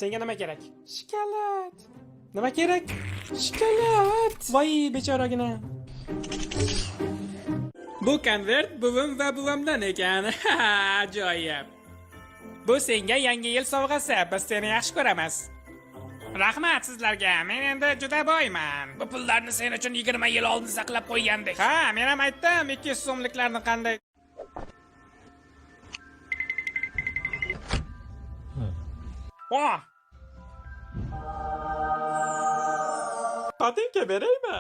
Senga nima kerak? Shokolad. Nima kerak? Shokolad. Voy bechoragina. Bu konvert buvim va buvamdan ekan. Ajoyib. Bu senga yangi yil sovg'asi. Biz seni yaxshi ko'ramiz. Rahmat sizlarga. Men endi juda boyman. Bu pullarni sen uchun 20 yil oldin saqlab qo'ygandik. Ha, men ham aytdim 200 so'mliklarni qanday. Oh. Patinka beraymi?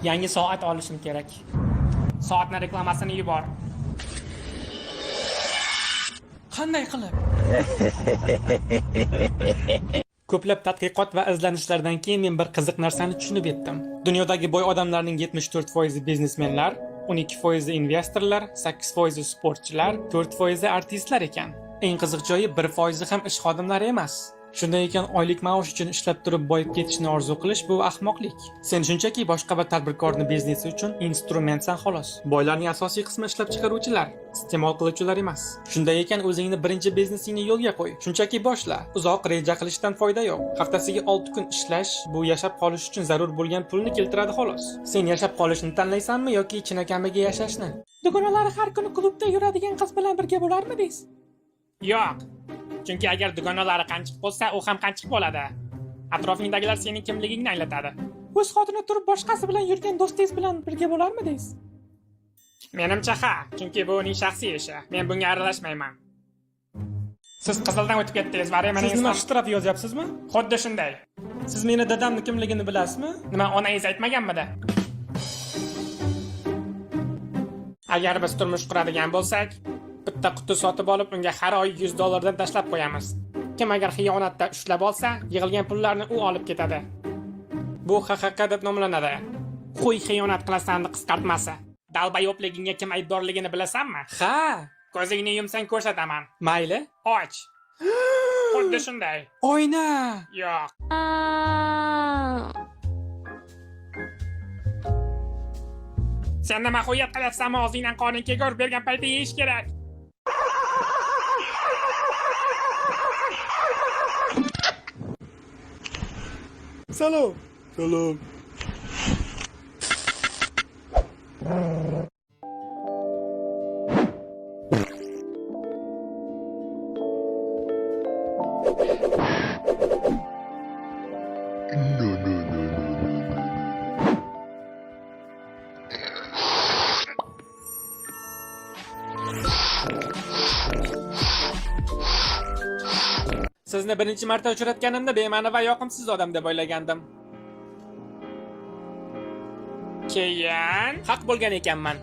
Yangi soat olishim kerak. Soatning reklamasini yubor. Qanday qilib? Ko'plab tadqiqot va izlanishlardan keyin men bir qiziq narsani tushunib yetdim. Dunyodagi boy odamlarning 74% biznesmenlar, 12% investorlar, 8% sportchilar, 4% artistlar ekan. Eng qiziq joyi 1% ham ish xodimlari emas. Shunday ekan oylik maosh uchun ishlab turib boyib ketishni orzu qilish bu ahmoqlik. Sen shunchaki boshqa bir tadbirkorning biznesi uchun instrumentsan xolos. Boylarning asosiy qismi ishlab chiqaruvchilar, iste'mol qiluvchilar emas. Shunday ekan o'zingni birinchi biznesingni yo'lga qo'y. Shunchaki boshla. Uzoq reja qilishdan foyda yo'q. Haftasiga 6 kun ishlash bu yashab qolish uchun zarur bo'lgan pulni keltiradi xolos. Sen yashab qolishni tanlaysanmi yoki chinakamiga yashashni? Dugonalari har kuni klubda yuradigan qiz bilan birga bo'larmidingiz? Yo'q. Chunki agar dugonalari qanchiq bo'lsa, u ham qanchiq bo'ladi. Atrofingdagilar sening kimligingni anglatadi. O'z xotini turib boshqasi bilan yurgan do'stingiz bilan birga bo'larmidingiz? Menimcha ha, chunki bu uning shaxsiy ishi. Men bunga aralashmayman. Siz qizildan o'tib ketdingiz va Siz nima shtraf yozyapsizmi? Xuddi shunday. Siz meni dadamning kimligini bilasizmi? Nima onangiz aytmaganmidi? Agar biz turmush quradigan bo'lsak, bitta quti sotib olib unga har oy $100 tashlab qo'yamiz. Kim agar xiyonatda ushlab olsa, yig'ilgan pullarni u olib ketadi. Bu HQQ deb nomlanadi. Qo'y xiyonat qilasanni qisqartmasi. Dalbayobligingga kim aybdorligini bilasanmi? Ha, ko'zingni yumsang ko'rsataman. Mayli, och. Xuddi shunday. Oyna. Yo'q. Sen nima qo'yib qilyapsanmi? Og'zingdan qoning kegor bergan paytda yeyish kerak. Salom. Salom. Sizni birinchi marta uchratganimda bema'ni va yoqimsiz odam deb o'ylagandim. Keyin haq bo'lgan ekanman.